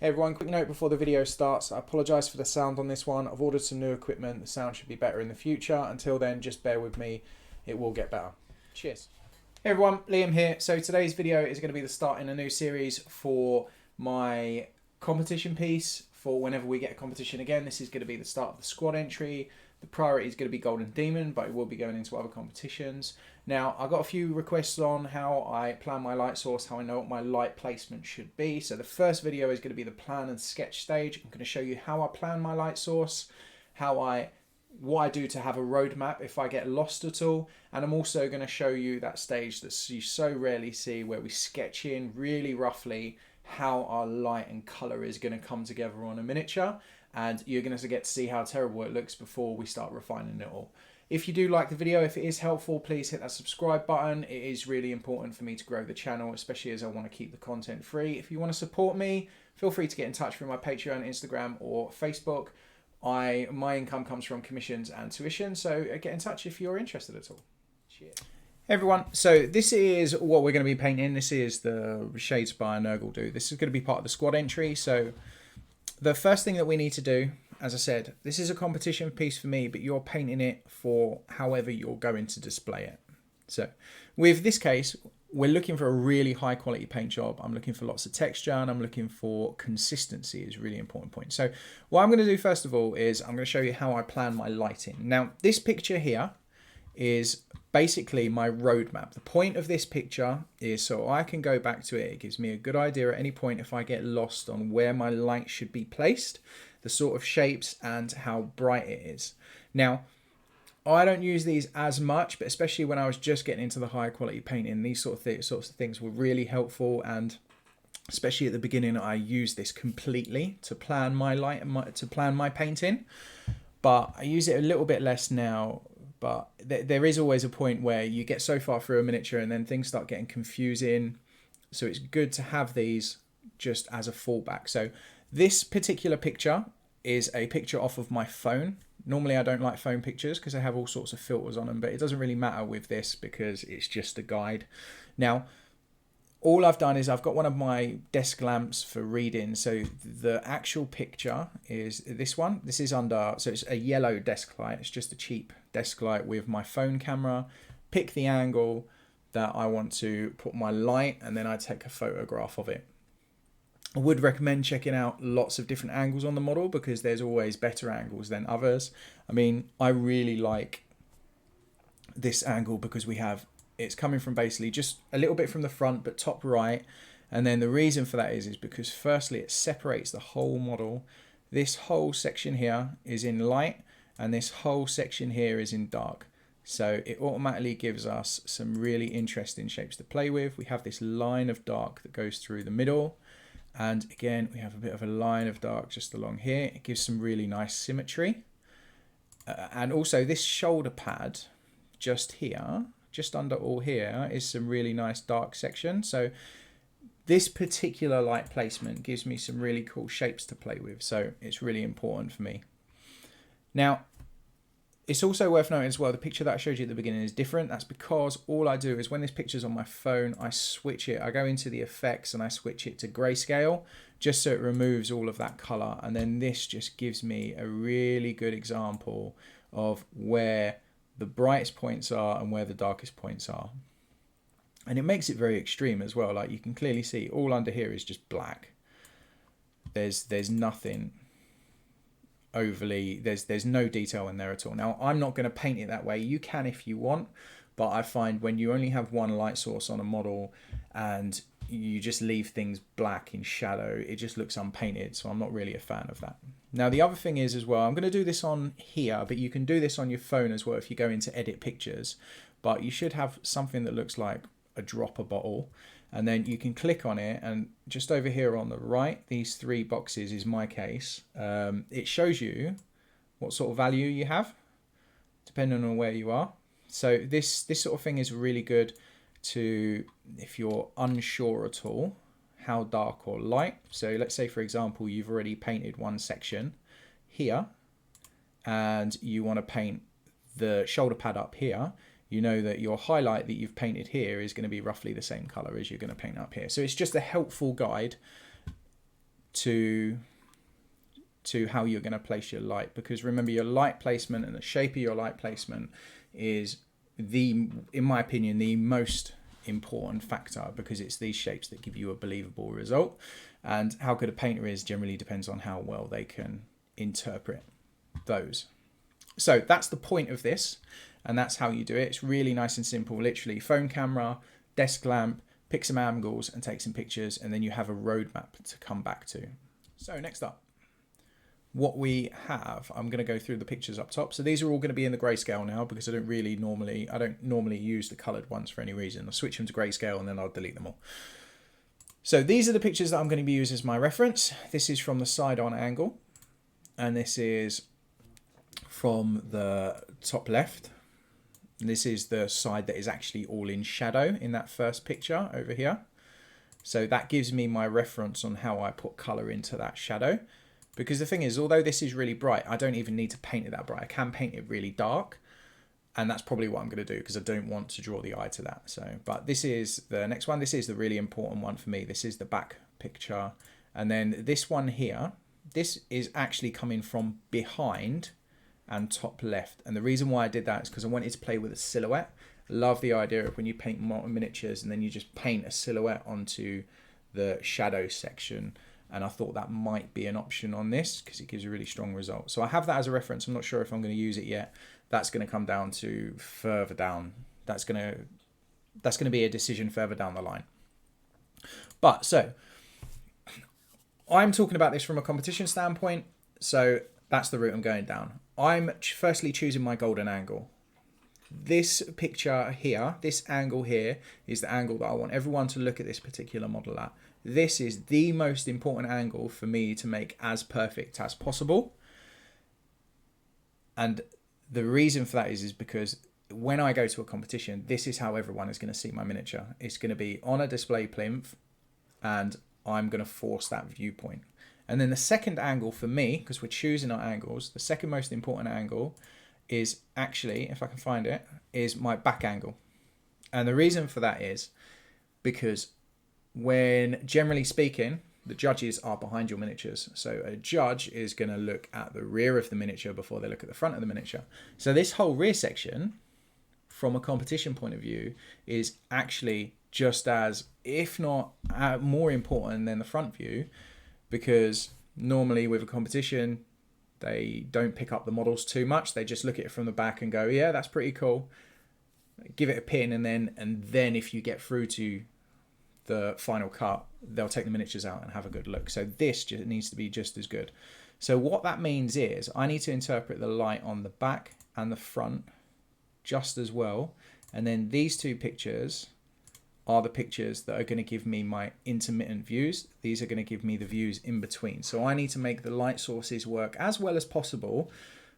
Hey everyone, quick note before the video starts. I apologise for the sound on this one. I've ordered some new equipment. The sound should be better in the future. Until then, just bear with me. It will get better. Cheers. Hey everyone, Liam here. So today's video is going to be the start in a new series for my competition piece for whenever we get a competition again. This is going to be the start of the squad entry. The priority is going to be Golden Demon, but it will be going into other competitions. Now, I got a few requests on how I plan my light source, how I know what my light placement should be. So the first video is going to be the plan and sketch stage. I'm going to show you how I plan my light source, what I do to have a roadmap if I get lost at all. And I'm also going to show you that stage that you so rarely see where we sketch in really roughly how our light and color is going to come together on a miniature. And you're going to get to see how terrible it looks before we start refining it all. If you do like the video, if it is helpful, please hit that subscribe button. It is really important for me to grow the channel, especially as I want to keep the content free. If you want to support me, feel free to get in touch through my Patreon, Instagram or Facebook. My income comes from commissions and tuition, so get in touch if you're interested at all. Cheers. Hey everyone, so this is what we're going to be painting. This is the Shades by Nurgle do. This is going to be part of the squad entry, so the first thing that we need to do, as I said, this is a competition piece for me, but you're painting it for however you're going to display it. So with this case, we're looking for a really high quality paint job. I'm looking for lots of texture and I'm looking for consistency is a really important point. So what I'm going to do first of all is I'm going to show you how I plan my lighting. Now this picture here is basically my roadmap. The point of this picture is so I can go back to it. It gives me a good idea at any point if I get lost on where my light should be placed, the sort of shapes and how bright it is. Now, I don't use these as much, but especially when I was just getting into the higher quality painting, these sorts of things were really helpful. And especially at the beginning, I used this completely to plan my light and to plan my painting. But I use it a little bit less now. But there is always a point where you get so far through a miniature and then things start getting confusing. So it's good to have these just as a fallback. So this particular picture is a picture off of my phone. Normally I don't like phone pictures because they have all sorts of filters on them, but it doesn't really matter with this because it's just a guide. Now, all I've done is I've got one of my desk lamps for reading. So the actual picture is this one. This is under, so it's a yellow desk light. It's just a cheap desk light with my phone camera. Pick the angle that I want to put my light and then I take a photograph of it. I would recommend checking out lots of different angles on the model because there's always better angles than others. I mean, I really like this angle because it's coming from basically just a little bit from the front, but top right. And then the reason for that is because firstly, it separates the whole model. This whole section here is in light and this whole section here is in dark. So it automatically gives us some really interesting shapes to play with. We have this line of dark that goes through the middle. And again, we have a bit of a line of dark just along here. It gives some really nice symmetry. And also this shoulder pad just here, just under all here is some really nice dark section. So this particular light placement gives me some really cool shapes to play with. So it's really important for me. Now, it's also worth noting as well, the picture that I showed you at the beginning is different. That's because all I do is when this picture's on my phone, I switch it. I go into the effects and I switch it to grayscale just so it removes all of that color. And then this just gives me a really good example of where the brightest points are and where the darkest points are. And it makes it very extreme as well. Like you can clearly see all under here is just black. There's nothing overly, there's no detail in there at all. Now I'm not going to paint it that way. You can if you want, but I find when you only have one light source on a model and you just leave things black in shadow, it just looks unpainted. So I'm not really a fan of that. Now the other thing is as well, I'm going to do this on here, but you can do this on your phone as well if you go into edit pictures. But you should have something that looks like a dropper bottle, and then you can click on it, and just over here on the right, these three boxes is my case. It shows you what sort of value you have depending on where you are. So this sort of thing is really good to, if you're unsure at all how dark or light. So let's say for example you've already painted one section here and you want to paint the shoulder pad up here. You know that your highlight that you've painted here is going to be roughly the same color as you're going to paint up here. So it's just a helpful guide to how you're going to place your light, because remember, your light placement and the shape of your light placement is in my opinion, the most important factor, because it's these shapes that give you a believable result. And how good a painter is generally depends on how well they can interpret those. So that's the point of this, and that's how you do it. It's really nice and simple. Literally phone camera, desk lamp, pick some angles and take some pictures, and then you have a roadmap to come back to. So next up, what we have, I'm going to go through the pictures up top. So these are all going to be in the grayscale now, because I don't normally use the colored ones for any reason. I'll switch them to grayscale and then I'll delete them all. So these are the pictures that I'm going to be using as my reference. This is from the side on angle, and this is from the top left. This is the side that is actually all in shadow in that first picture over here. So that gives me my reference on how I put color into that shadow. Because the thing is, although this is really bright, I don't even need to paint it that bright. I can paint it really dark, and that's probably what I'm going to do, because I don't want to draw the eye to that. So, but this is the next one. This is the really important one for me. This is the back picture. And then this one here, this is actually coming from behind and top left. And the reason why I did that is because I wanted to play with a silhouette. I love the idea of when you paint miniatures and then you just paint a silhouette onto the shadow section. And I thought that might be an option on this because it gives a really strong result. So I have that as a reference. I'm not sure if I'm going to use it yet. That's going to come down to further down. That's going to be a decision further down the line. But so I'm talking about this from a competition standpoint. So that's the route I'm going down. I'm firstly choosing my golden angle. This picture here, this angle here, is the angle that I want everyone to look at this particular model at. This is the most important angle for me to make as perfect as possible. And the reason for that is because when I go to a competition, this is how everyone is going to see my miniature. It's going to be on a display plinth, and I'm going to force that viewpoint. And then the second angle for me, because we're choosing our angles, the second most important angle is actually, if I can find it, is my back angle. And the reason for that is because when, generally speaking, the judges are behind your miniatures. So a judge is going to look at the rear of the miniature before they look at the front of the miniature. So this whole rear section, from a competition point of view, is actually just as, if not more important than the front view, because normally with a competition, they don't pick up the models too much. They just look at it from the back and go, yeah, that's pretty cool. Give it a pin, and then if you get through to the final cut, they'll take the miniatures out and have a good look. So this just needs to be just as good. So what that means is I need to interpret the light on the back and the front just as well. And then these two pictures are the pictures that are going to give me my intermittent views. These are going to give me the views in between. So I need to make the light sources work as well as possible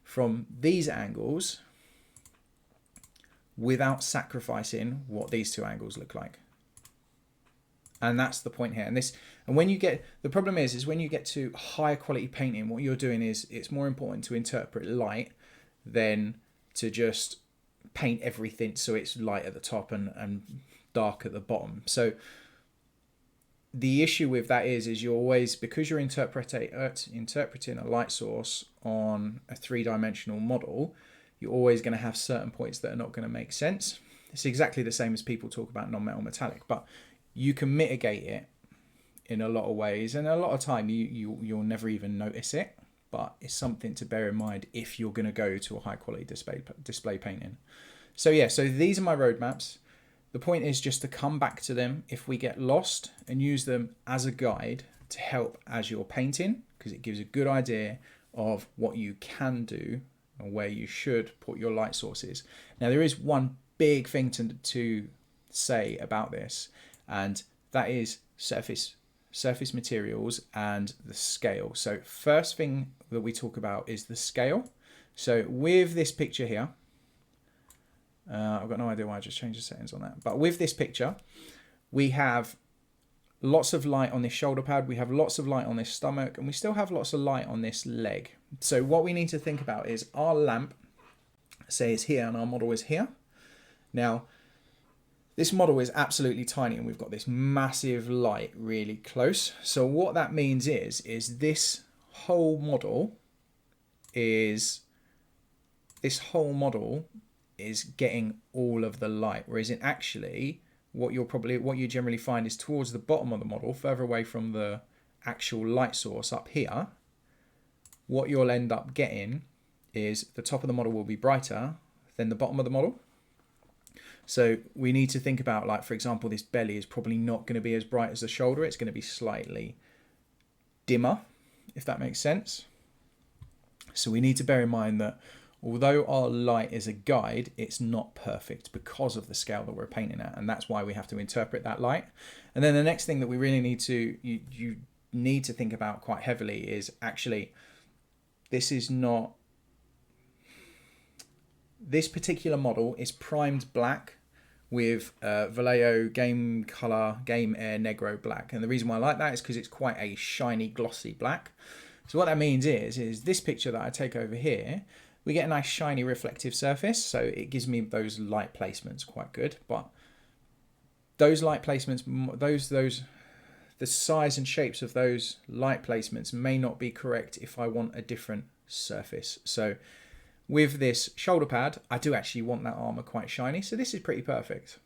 from these angles without sacrificing what these two angles look like. And that's the point here. And when you get, the problem is when you get to higher quality painting, what you're doing is it's more important to interpret light than to just paint everything so it's light at the top and dark at the bottom. So the issue with that is you're always, because you're interpreting a light source on a three-dimensional model, you're always going to have certain points that are not going to make sense. It's exactly the same as people talk about non-metal metallic, but you can mitigate it in a lot of ways, and a lot of time you'll never even notice it, but it's something to bear in mind if you're going to go to a high quality display painting. So yeah, so these are my roadmaps. The point is just to come back to them if we get lost and use them as a guide to help as you're painting, because it gives a good idea of what you can do and where you should put your light sources. Now there is one big thing to say about this, and that is surface materials and the scale. So first thing that we talk about is the scale. So with this picture here, I've got no idea why I just changed the settings on that, but with this picture we have lots of light on this shoulder pad, we have lots of light on this stomach, and we still have lots of light on this leg. So what we need to think about is our lamp, say, is here and our model is here. Now This model is absolutely tiny and we've got this massive light really close. So what that means is this whole model is getting all of the light, whereas in actually what you generally find is towards the bottom of the model, further away from the actual light source up here, what you'll end up getting is the top of the model will be brighter than the bottom of the model. So we need to think about, like, for example, this belly is probably not going to be as bright as the shoulder. It's going to be slightly dimmer, if that makes sense. So we need to bear in mind that although our light is a guide, it's not perfect because of the scale that we're painting at, and that's why we have to interpret that light. And then the next thing that we really need to, you need to think about quite heavily is actually, this particular model is primed black with Vallejo Game Color Game Air Negro black, and the reason why I like that is because it's quite a shiny, glossy black. So what that means is this picture that I take over here, we get a nice shiny reflective surface, so it gives me those light placements quite good. But those light placements, the size and shapes of those light placements may not be correct if I want a different surface. So with this shoulder pad, I do actually want that armor quite shiny, so this is pretty perfect.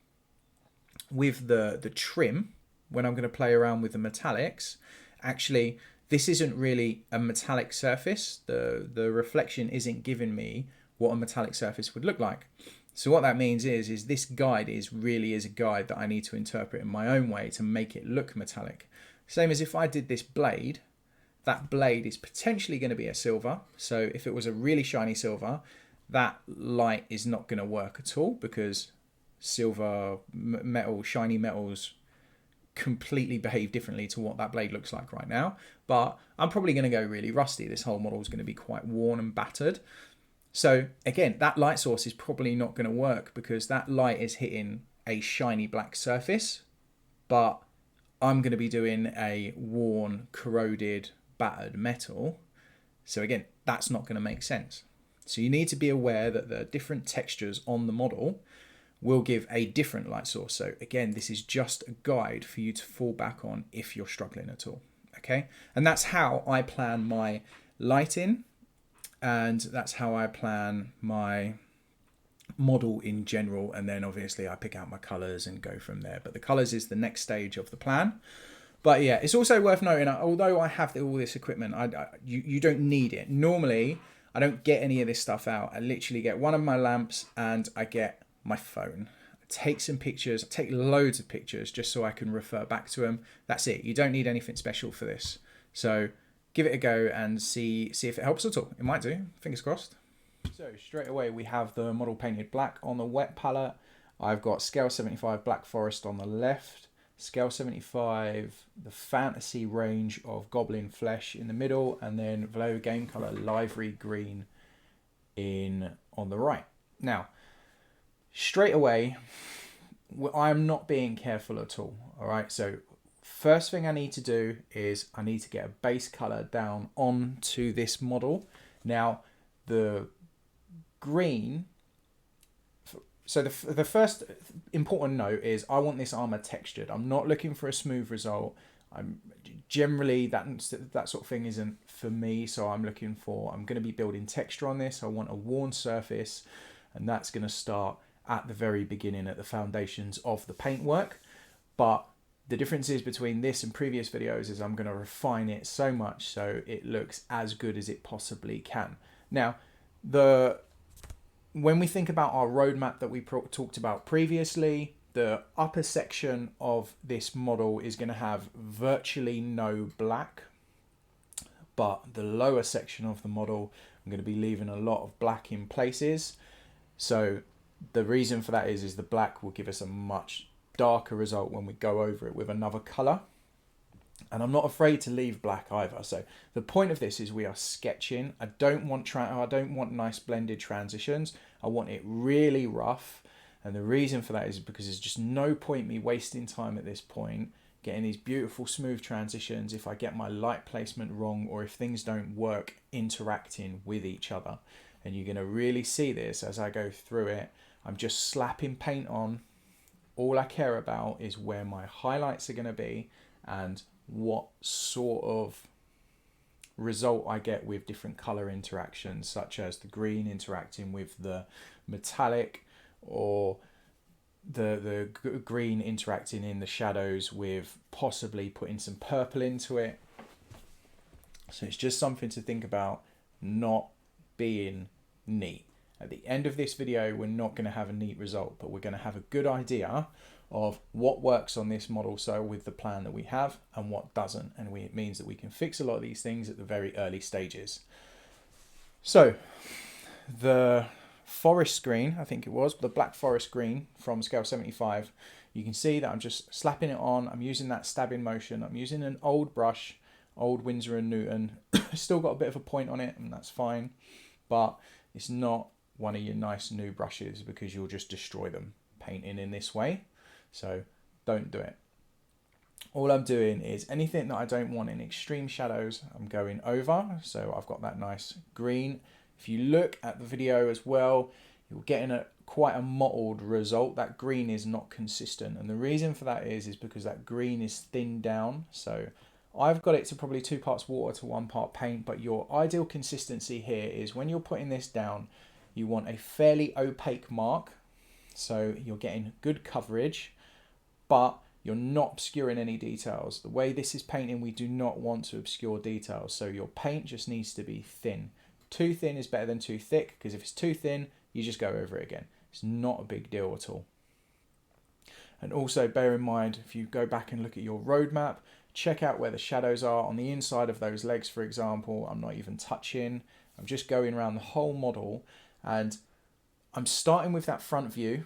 With the trim, when I'm going to play around with the metallics, actually this isn't really a metallic surface. The reflection isn't giving me what a metallic surface would look like. So what that means is this guide really is a guide that I need to interpret in my own way to make it look metallic. Same as if I did this blade, that blade is potentially going to be a silver. So if it was a really shiny silver, that light is not going to work at all because silver metal, shiny metals completely behave differently to what that blade looks like right now. But I'm probably going to go really rusty. This whole model is going to be quite worn and battered. So again, that light source is probably not going to work because that light is hitting a shiny black surface, but I'm going to be doing a worn, corroded, battered metal. So again, that's not going to make sense. So you need to be aware that the different textures on the model will give a different light source. So again, this is just a guide for you to fall back on if you're struggling at all. Okay, and that's how I plan my lighting, and that's how I plan my model in general. And then obviously I pick out my colors and go from there. But the colors is the next stage of the plan. But yeah, it's also worth noting, although I have all this equipment, you don't need it. Normally, I don't get any of this stuff out. I literally get one of my lamps and I get my phone. I take some pictures, I take loads of pictures just so I can refer back to them. That's it. You don't need anything special for this. So give it a go and see if it helps at all. It might do, fingers crossed. So straight away we have the model painted black on the wet palette. I've got scale 75 Black Forest on the left, scale 75 the fantasy range of Goblin Flesh in the middle, and then Vallejo Game Color Livery Green on the right. Now, straight away, I'm not being careful at all. All right, so first thing I need to do is I need to get a base color down onto this model. Now, the green. So the first important note is I want this armor textured. I'm not looking for a smooth result. I'm generally that sort of thing isn't for me. So I'm going to be building texture on this. I want a worn surface, and that's going to start at the very beginning, at the foundations of the paintwork. But the differences between this and previous videos is I'm going to refine it so much so it looks as good as it possibly can. Now, when we think about our roadmap that we talked about previously, the upper section of this model is going to have virtually no black, but the lower section of the model, I'm going to be leaving a lot of black in places. So the reason for that is the black will give us a much darker result when we go over it with another color. And I'm not afraid to leave black either. So the point of this is we are sketching. I don't want nice blended transitions. I want it really rough. And the reason for that is because there's just no point me wasting time at this point getting these beautiful smooth transitions if I get my light placement wrong or if things don't work interacting with each other. And you're going to really see this as I go through it. I'm just slapping paint on All I care about is where my highlights are going to be and what sort of result I get with different color interactions, such as the green interacting with the metallic, or the green interacting in the shadows with possibly putting some purple into it. So it's just something to think about, not being neat. At the end of this video, we're not going to have a neat result, but we're going to have a good idea of what works on this model so with the plan that we have and what doesn't, and it means that we can fix a lot of these things at the very early stages. So the forest green, I think it was, the black forest green from scale 75, you can see that I'm just slapping it on. I'm using that stabbing motion. I'm using an old brush, old Winsor & Newton. Still got a bit of a point on it, and that's fine, but it's not one of your nice new brushes because you'll just destroy them painting in this way. So don't do it. All I'm doing is anything that I don't want in extreme shadows, I'm going over. So I've got that nice green. If you look at the video as well, you're getting quite a mottled result. That green is not consistent, and the reason for that is because that green is thinned down. So I've got it to probably 2 parts water to 1 part paint, but your ideal consistency here is when you're putting this down, you want a fairly opaque mark. So you're getting good coverage, but you're not obscuring any details. The way this is painting, we do not want to obscure details. So your paint just needs to be thin. Too thin is better than too thick, because if it's too thin, you just go over it again. It's not a big deal at all. And also bear in mind, if you go back and look at your roadmap, check out where the shadows are on the inside of those legs, for example. I'm not even touching. I'm just going around the whole model, and I'm starting with that front view,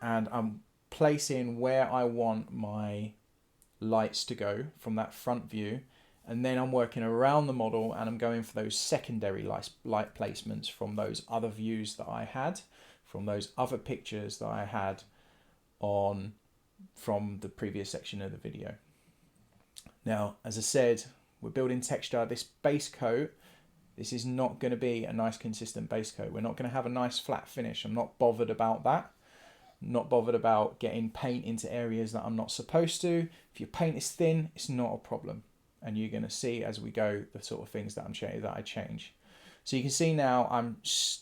and I'm placing where I want my lights to go from that front view. And then I'm working around the model, and I'm going for those secondary light placements from those other views that I had, from those other pictures that I had from the previous section of the video. Now, as I said, we're building texture. This base coat, this is not going to be a nice consistent base coat. We're not going to have a nice flat finish. I'm not bothered about that. I'm not bothered about getting paint into areas that I'm not supposed to. If your paint is thin, it's not a problem. And you're going to see as we go the sort of things that I change. So you can see now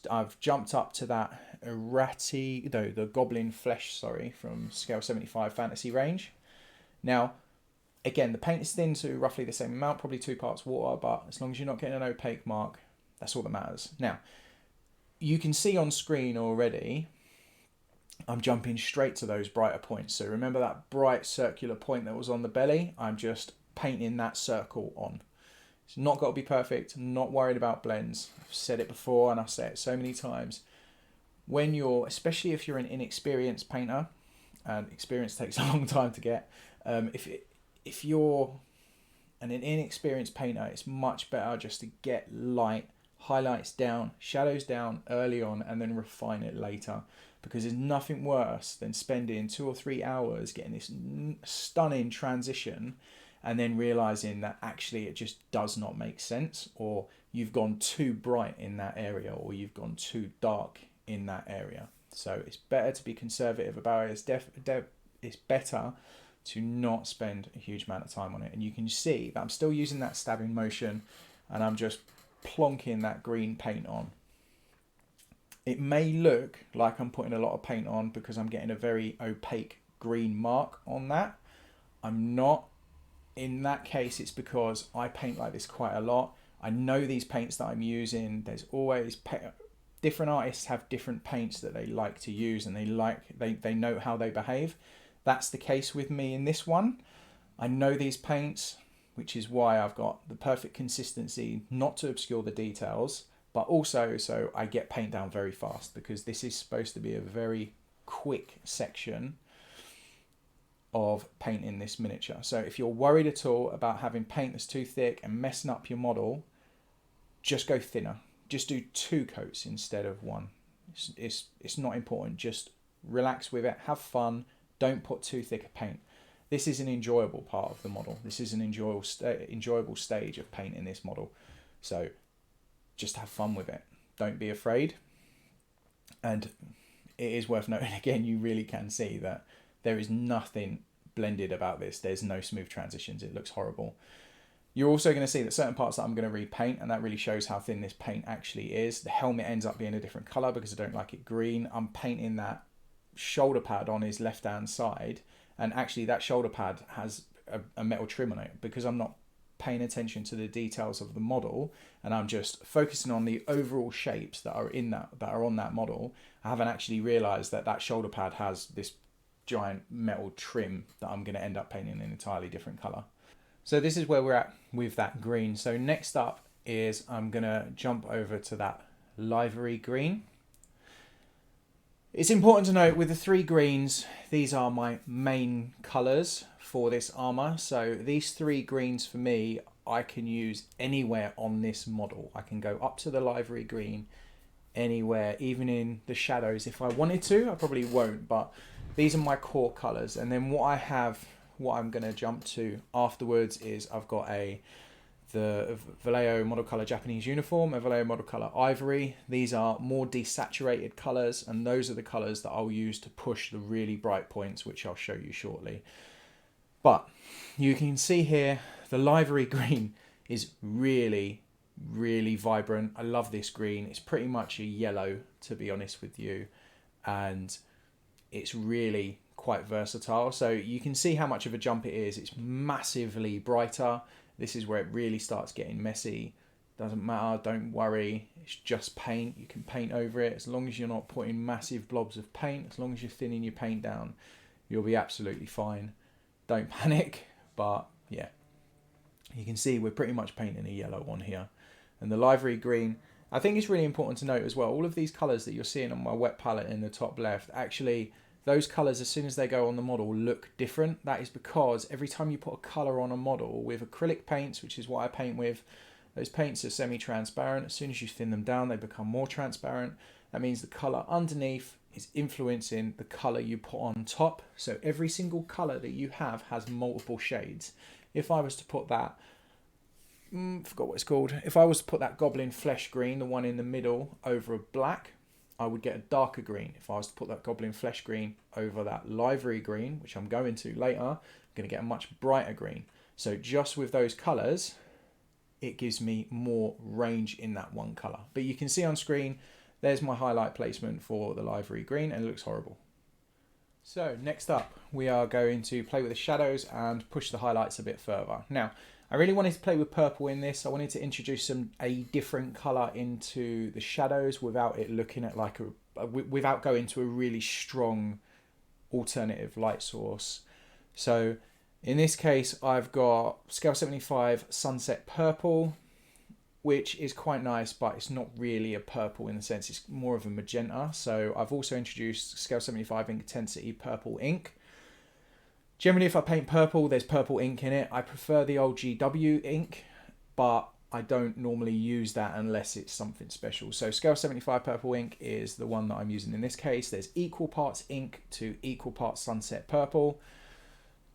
I've jumped up to that the goblin flesh, from scale 75 fantasy range. Now, again, the paint is thin to roughly the same amount, probably 2 parts water, but as long as you're not getting an opaque mark, that's all that matters. Now, you can see on screen already, I'm jumping straight to those brighter points. So remember that bright circular point that was on the belly? I'm just painting that circle on. It's not got to be perfect. I'm not worried about blends. I've said it before, and I've said it so many times. Especially if you're an inexperienced painter, and experience takes a long time to get, if you're an inexperienced painter, it's much better just to get light, highlights down, shadows down early on, and then refine it later. Because there's nothing worse than spending 2 or 3 hours getting this stunning transition and then realizing that actually it just does not make sense, or you've gone too bright in that area, or you've gone too dark in that area. So it's better to be conservative about it. It's better to not spend a huge amount of time on it. And you can see that I'm still using that stabbing motion, and I'm just plonking that green paint on. It may look like I'm putting a lot of paint on because I'm getting a very opaque green mark on that. I'm not. In that case, it's because I paint like this quite a lot. I know these paints that I'm using. There's always different artists have different paints that they like to use, and they know how they behave. That's the case with me in this one. I know these paints, which is why I've got the perfect consistency, not to obscure the details, but also so I get paint down very fast, because this is supposed to be a very quick section of painting this miniature. So if you're worried at all about having paint that's too thick and messing up your model, just go thinner. Just do 2 coats instead of 1. It's not important. Just relax with it, have fun, don't put too thick a paint. This is an enjoyable part of the model. This is an enjoyable stage of painting this model. So just have fun with it. Don't be afraid. And it is worth noting again, you really can see that There is nothing blended about this. There's no smooth transitions. It looks horrible. You're also going to see that certain parts that I'm going to repaint, and that really shows how thin this paint actually is. The helmet ends up being a different color because I don't like it green. I'm painting that shoulder pad on his left hand side, and actually that shoulder pad has a metal trim on it because I'm not paying attention to the details of the model, and I'm just focusing on the overall shapes that are on that model. I haven't actually realized that that shoulder pad has this giant metal trim that I'm going to end up painting an entirely different color. So this is where we're at with that green. So next up is I'm going to jump over to that Livery Green. It's important to note with the 3 greens, these are my main colors for this armor. So these 3 greens for me, I can use anywhere on this model. I can go up to the Livery Green anywhere, even in the shadows if I wanted to. I probably won't, but these are my core colors. And then what I'm going to jump to afterwards is I've got the Vallejo Model Color Japanese uniform, a Vallejo Model Color Ivory. These are more desaturated colors, and those are the colors that I'll use to push the really bright points, which I'll show you shortly. But you can see here, the Livery Green is really, really vibrant. I love this green. It's pretty much a yellow, to be honest with you, and it's really quite versatile. So you can see how much of a jump it is. It's massively brighter. This is where it really starts getting messy. Doesn't matter, don't worry. It's just paint. You can paint over it as long as you're not putting massive blobs of paint. As long as you're thinning your paint down, you'll be absolutely fine. Don't panic, but yeah. You can see we're pretty much painting a yellow one here. And the Livery Green, I think it's really important to note as well, all of these colours that you're seeing on my wet palette in the top left, actually those colours, as soon as they go on the model, look different. That is because every time you put a colour on a model with acrylic paints, which is what I paint with, those paints are semi-transparent. As soon as you thin them down, they become more transparent. That means the colour underneath is influencing the colour you put on top. So every single colour that you have has multiple shades. If I was to put that, forgot what it's called. If I was to put that goblin flesh green, the one in the middle, over a black, I would get a darker green. If I was to put that goblin flesh green over that Livery Green, which I'm going to later, I'm going to get a much brighter green. So just with those colours, it gives me more range in that one colour. But you can see on screen, there's my highlight placement for the Livery Green, and it looks horrible. So next up, we are going to play with the shadows and push the highlights a bit further. Now, I really wanted to play with purple in this. I wanted to introduce a different colour into the shadows without it looking at like without going to a really strong alternative light source. So in this case, I've got Scale 75 Sunset Purple, which is quite nice, but it's not really a purple in the sense it's more of a magenta. So I've also introduced Scale 75 Inktensity Purple ink. Generally, if I paint purple, there's purple ink in it. I prefer the old GW ink, but I don't normally use that unless it's something special. So Scale 75 Purple ink is the one that I'm using in this case. There's equal parts ink to equal parts Sunset Purple.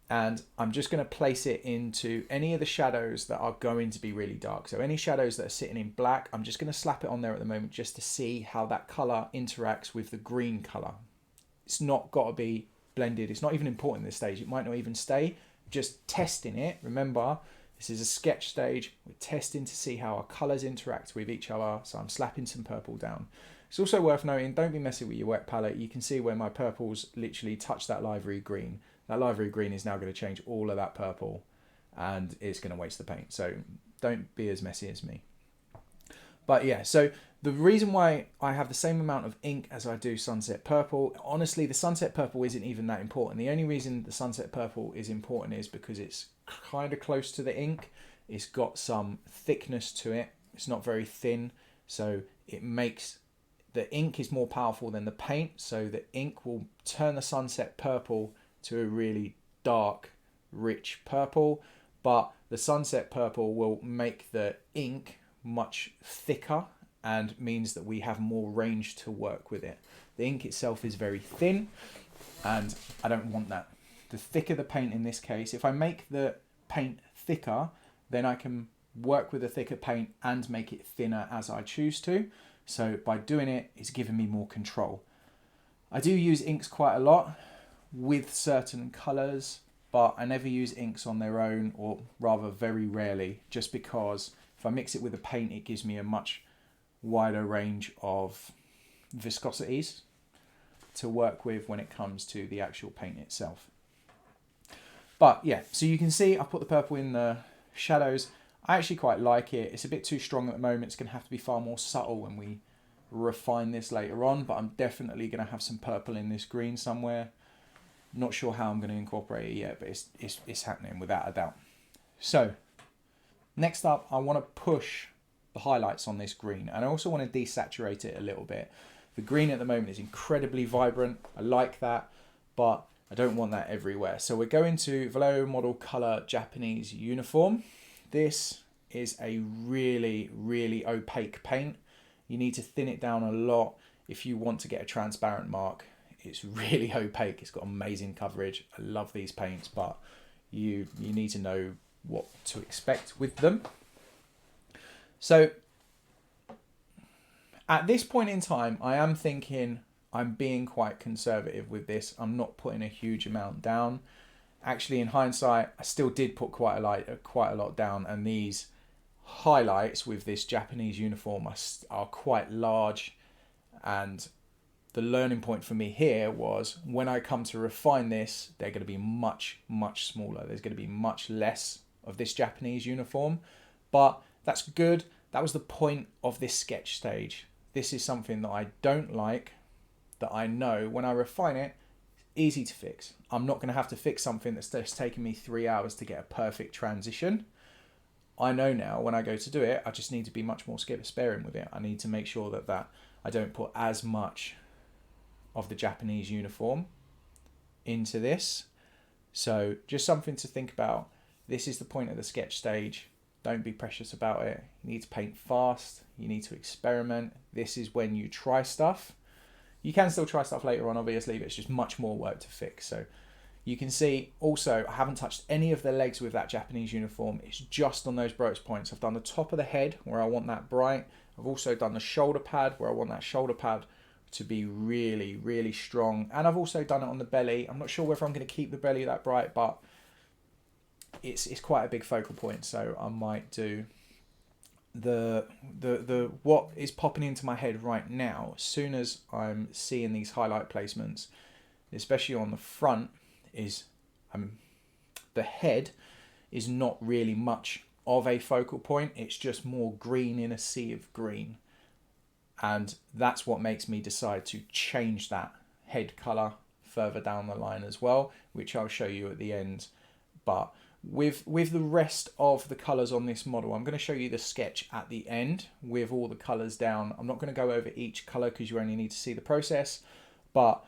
And I'm just going to place it into any of the shadows that are going to be really dark. So any shadows that are sitting in black, I'm just going to slap it on there at the moment just to see how that colour interacts with the green colour. It's not got to be blended. It's not even important at this stage. It might not even stay. Just testing it. Remember, this is a sketch stage. We're testing to see how our colours interact with each other. So I'm slapping some purple down. It's also worth noting, don't be messy with your wet palette. You can see where my purples literally touch that Livery Green. That Livery Green is now going to change all of that purple and it's going to waste the paint. So don't be as messy as me. But yeah, so the reason why I have the same amount of ink as I do Sunset Purple, honestly, the Sunset Purple isn't even that important. The only reason the Sunset Purple is important is because it's kind of close to the ink. It's got some thickness to it. It's not very thin. So it makes the ink is more powerful than the paint. So the ink will turn the Sunset Purple to a really dark, rich purple. But the Sunset Purple will make the ink much thicker and means that we have more range to work with it. The ink itself is very thin and I don't want that. The thicker the paint in this case, if I make the paint thicker, then I can work with a thicker paint and make it thinner as I choose to. So by doing it, it's giving me more control. I do use inks quite a lot. with certain colours, but I never use inks on their own, or rather very rarely, just because if I mix it with a paint, it gives me a much wider range of viscosities to work with when it comes to the actual paint itself. But yeah, so you can see I put the purple in the shadows. I actually quite like it. It's a bit too strong at the moment. It's going to have to be far more subtle when we refine this later on, but I'm definitely going to have some purple in this green somewhere. Not sure how I'm going to incorporate it yet, but it's happening without a doubt. So next up, I want to push the highlights on this green, and I also want to desaturate it a little bit. The green at the moment is incredibly vibrant. I like that, but I don't want that everywhere. So we're going to Vallejo Model Color Japanese Uniform. This is a really, really opaque paint. You need to thin it down a lot if you want to get a transparent mark. It's really opaque. It's got amazing coverage. I love these paints, but you need to know what to expect with them. So at this point in time, I am thinking I'm being quite conservative with this. I'm not putting a huge amount down. Actually, in hindsight, I still did put quite a lot down, and these highlights with this Japanese uniform are quite large. And the learning point for me here was when I come to refine this, they're going to be much, much smaller. There's going to be much less of this Japanese uniform, but that's good. That was the point of this sketch stage. This is something that I don't like, that I know when I refine it, easy to fix. I'm not going to have to fix something that's just taken me 3 hours to get a perfect transition. I know now when I go to do it, I just need to be much more sparing with it. I need to make sure that I don't put as much of the Japanese uniform into this. So just something to think about. This is the point of the sketch stage. Don't be precious about it. You need to paint fast. You need to experiment. This is when you try stuff. You can still try stuff later on, obviously, but it's just much more work to fix. So you can see also, I haven't touched any of the legs with that Japanese uniform. It's just on those brightest points. I've done the top of the head where I want that bright. I've also done the shoulder pad where I want that shoulder pad to be really, really strong. And I've also done it on the belly. I'm not sure whether I'm going to keep the belly that bright, but it's quite a big focal point. So I might do the what is popping into my head right now, as soon as I'm seeing these highlight placements, especially on the front, is the head is not really much of a focal point. It's just more green in a sea of green. And that's what makes me decide to change that head color further down the line as well, which I'll show you at the end. But with the rest of the colors on this model, I'm going to show you the sketch at the end with all the colors down. I'm not going to go over each color because you only need to see the process. But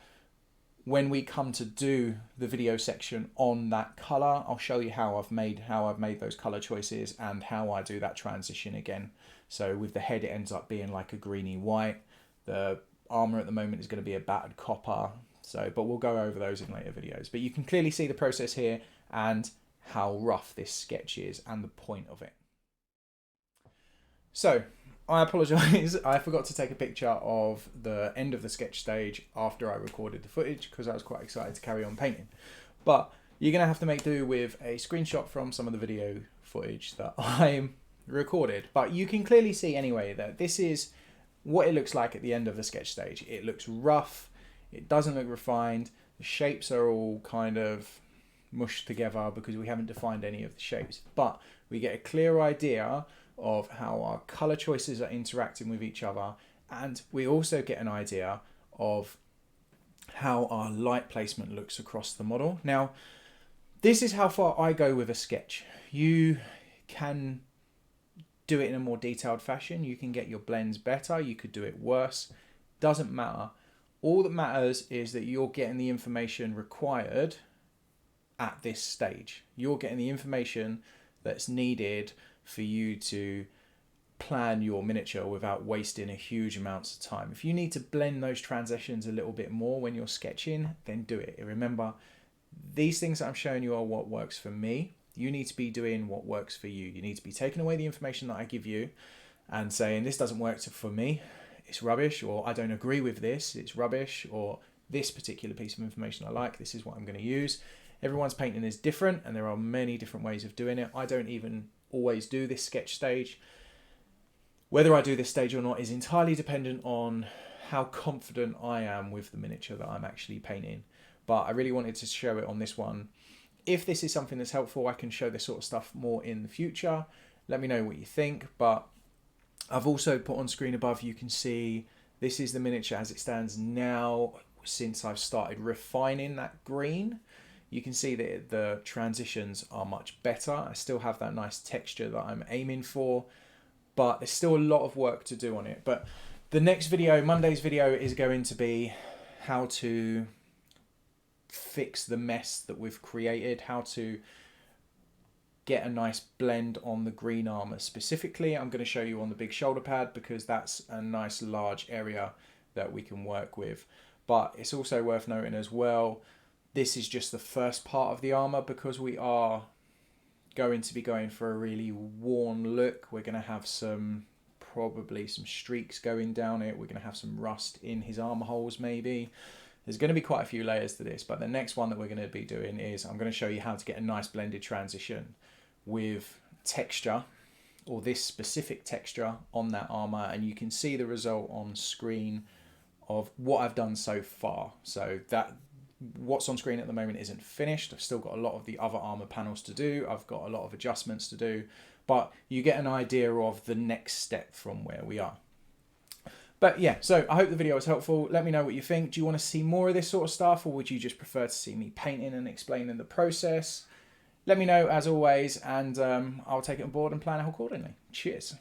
when we come to do the video section on that color, I'll show you how I've made those color choices and how I do that transition again. So with the head, it ends up being like a greeny white. The armor at the moment is going to be a battered copper. So, but we'll go over those in later videos. But you can clearly see the process here and how rough this sketch is and the point of it. So I apologise, I forgot to take a picture of the end of the sketch stage after I recorded the footage because I was quite excited to carry on painting. But you're going to have to make do with a screenshot from some of the video footage that I recorded. But you can clearly see anyway that this is what it looks like at the end of the sketch stage. It looks rough, it doesn't look refined, the shapes are all kind of mushed together because we haven't defined any of the shapes. But we get a clear idea of how our color choices are interacting with each other, and we also get an idea of how our light placement looks across the model. Now, this is how far I go with a sketch. You can do it in a more detailed fashion. You can get your blends better. You could do it worse. Doesn't matter. All that matters is that you're getting the information required at this stage. You're getting the information that's needed for you to plan your miniature without wasting a huge amounts of time. If you need to blend those transitions a little bit more when you're sketching, then do it. Remember, these things that I'm showing you are what works for me. You need to be doing what works for you. You need to be taking away the information that I give you and saying this doesn't work for me, it's rubbish, or I don't agree with this, it's rubbish, or this particular piece of information I like, this is what I'm going to use. Everyone's painting is different, and there are many different ways of doing it. I don't even always do this sketch stage. Whether I do this stage or not is entirely dependent on how confident I am with the miniature that I'm actually painting. But I really wanted to show it on this one. If this is something that's helpful, I can show this sort of stuff more in the future. Let me know what you think. But I've also put on screen above, you can see this is the miniature as it stands now since I've started refining that green. You can see that the transitions are much better. I still have that nice texture that I'm aiming for, but there's still a lot of work to do on it. But the next video, Monday's video, is going to be how to fix the mess that we've created, how to get a nice blend on the green armor. Specifically, I'm going to show you on the big shoulder pad because that's a nice large area that we can work with. But it's also worth noting as well, this is just the first part of the armor because we are going to be going for a really worn look. We're going to have probably some streaks going down it. We're going to have some rust in his armor holes maybe. There's going to be quite a few layers to this, but the next one that we're going to be doing is I'm going to show you how to get a nice blended transition with texture, or this specific texture on that armor, and you can see the result on screen of what I've done so far. So that what's on screen at the moment isn't finished. I've still got a lot of the other armor panels to do. I've got a lot of adjustments to do, but you get an idea of the next step from where we are. But yeah, so I hope the video was helpful. Let me know what you think. Do you want to see more of this sort of stuff, or would you just prefer to see me painting and explaining the process? Let me know as always, and I'll take it on board and plan accordingly. Cheers.